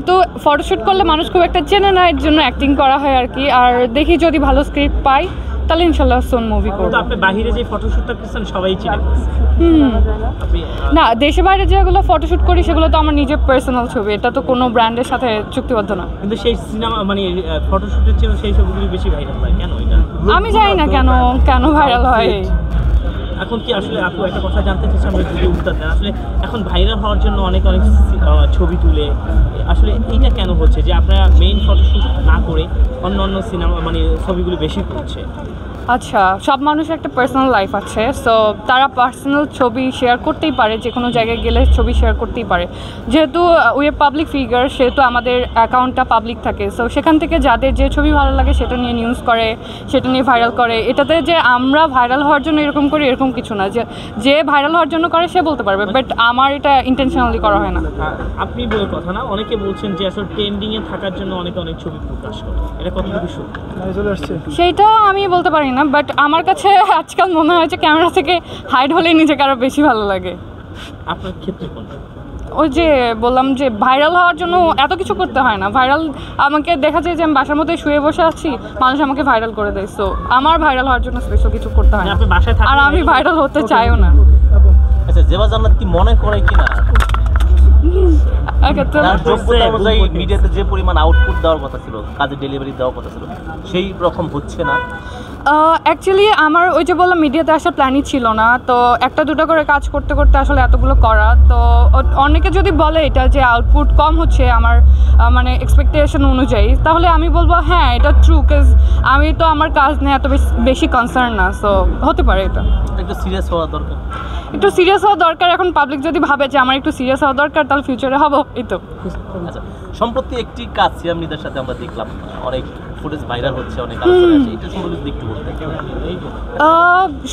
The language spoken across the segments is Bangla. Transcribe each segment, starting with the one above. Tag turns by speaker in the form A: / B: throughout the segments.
A: তো ফটোশ্যুট করলে মানুষ খুব একটা চেনে না, এর জন্য অ্যাক্টিং করা হয় আর কি। আর দেখি যদি ভালো স্ক্রিপ্ট পাই তাহলে ইনশাল্লাহ সোন মুভি করব।
B: আপনি বাইরে যে ফটোশ্যুটটা করছেন সবাই চিনে।
A: না, দেশে বাইরে যেগুলো ফটোশ্যুট করি সেগুলো তো আমার নিজের পার্সোনাল ছবি, এটা তো কোনো ব্র্যান্ডের সাথে চুক্তিবদ্ধ না।
B: কিন্তু সেই সিনেমা মানে ফটোশ্যুটের চেয়ে সেই ছবিগুলো বেশি ভাইরাল হয় কেন? এটা
A: আমি জানি না কেন ভাইরাল হয়।
B: এখন কি আসলে আপু একটা কথা জানতে চাচ্ছি, আমরা যদি উত্তর দেন, আসলে এখন ভাইরাল হওয়ার জন্য অনেক ছবি তুলে, আসলে এইটা কেন হচ্ছে যে আপনারা মেইন ফটোশ্যুট না করে অন্য সিনেমা মানে ছবিগুলো বেশি করছে?
A: আচ্ছা, সব মানুষের একটা পার্সোনাল লাইফ আছে, সো তারা পার্সোনাল ছবি শেয়ার করতেই পারে, যে কোনো জায়গায় গেলে ছবি শেয়ার করতেই পারে। যেহেতু উই আর পাবলিক ফিগার, সেহেতু আমাদের অ্যাকাউন্টটা পাবলিক থাকে, সো সেখান থেকে যাদের যে ছবি ভালো লাগে সেটা নিয়ে নিউজ করে, সেটা নিয়ে ভাইরাল করে। এটাতে যে আমরা ভাইরাল হওয়ার জন্য এরকম করি এরকম কিছু না, যে ভাইরাল হওয়ার জন্য করে সে বলতে পারবে, বাট আমার এটা ইন্টেনশনালি করা হয় না।
B: আপনি বলে কথা না, অনেকে বলছেন যে আসলে ট্রেন্ডিংয়ে থাকার জন্য অনেক ছবি প্রকাশ করে, এটা কতটুকু সত্যি?
A: সেইটা আমি বলতে পারি না, বাট আমার কাছে আজকাল মনে হয় যে ক্যামেরা থেকে হাইড হলে নিজেকে আরও বেশি ভালো লাগে।
B: আপনার ক্ষেত্রে কোনটা?
A: ওই যে বললাম যে ভাইরাল হওয়ার জন্য এত কিছু করতে হয় না। ভাইরাল আমাকে দেখা যায় যে আমি বাসার মধ্যে শুয়ে বসে আছি, মানুষ আমাকে ভাইরাল করে দেয়, সো আমার ভাইরাল হওয়ার জন্য স্পেশাল কিছু করতে হয় না, আর আমি ভাইরাল হতে চাইও না।
C: আচ্ছা, জেবা জান্নাত কি মনে করে কিনা মিডিয়াতে যে পরিমাণ আউটপুট দেওয়ার কথা ছিল, কাজে ডেলিভারি দেওয়ার কথা ছিল, সেই রকম হচ্ছে না?
A: অ্যাকচুয়ালি আমার ওই যে বললাম মিডিয়াতে আসার প্ল্যানই ছিল না, তো একটা দুটো করে কাজ করতে করতে আসলে এতগুলো করা, তো অনেকে যদি বলে এটা যে আউটপুট কম হচ্ছে আমার মানে এক্সপেকটেশন অনুযায়ী, তাহলে আমি বলবো হ্যাঁ এটা ট্রু, কাজ আমি তো আমার কাজ নিয়ে এত বেশি কনসার্ন না, সো হতে পারে এটা
C: একটু সিরিয়াস হওয়া দরকার।
A: একটু সিরিয়াস হওয়া দরকার। এখন পাবলিক যদি ভাবে যে আমার একটু সিরিয়াস হওয়া দরকার, তাহলে ফিউচারে হবো, এই তো।
C: আচ্ছা, সম্প্রতি একটি কাজ সিয়াম নিদার সাথে আমরা দেখলাম, অনেক ফুটেজ ভাইরাল হচ্ছে, অনেক আলোচনা আছে, এটা সম্পর্কে একটু বলতে।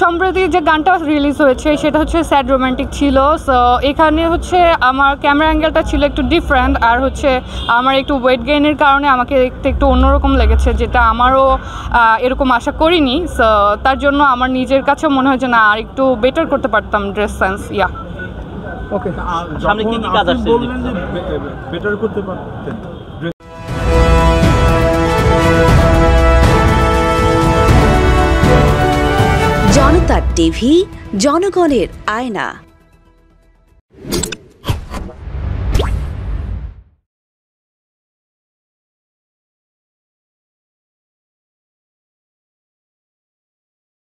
A: সম্প্রতি যে গানটা রিলিজ হয়েছে সেটা হচ্ছে স্যাড রোমান্টিক ছিল, সো এখানে হচ্ছে আমার ক্যামেরা অ্যাঙ্গেলটা ছিল একটু ডিফারেন্ট, আর হচ্ছে আমার একটু ওয়েট গেইনের কারণে আমাকে দেখতে একটু অন্যরকম লেগেছে, যেটা আমারও এরকম আশা করিনি, সো তার জন্য আমার নিজের কাছেও মনে হয় যে না আর একটু বেটার করতে পারতাম ড্রেস সেন্স। ইয়া,
D: ওকে,
C: সামনে কি কি কাজ আসছে?
D: বললেন যে বেটার করতে পারতেন।
E: জনতা টিভি, জনগণের আয়না।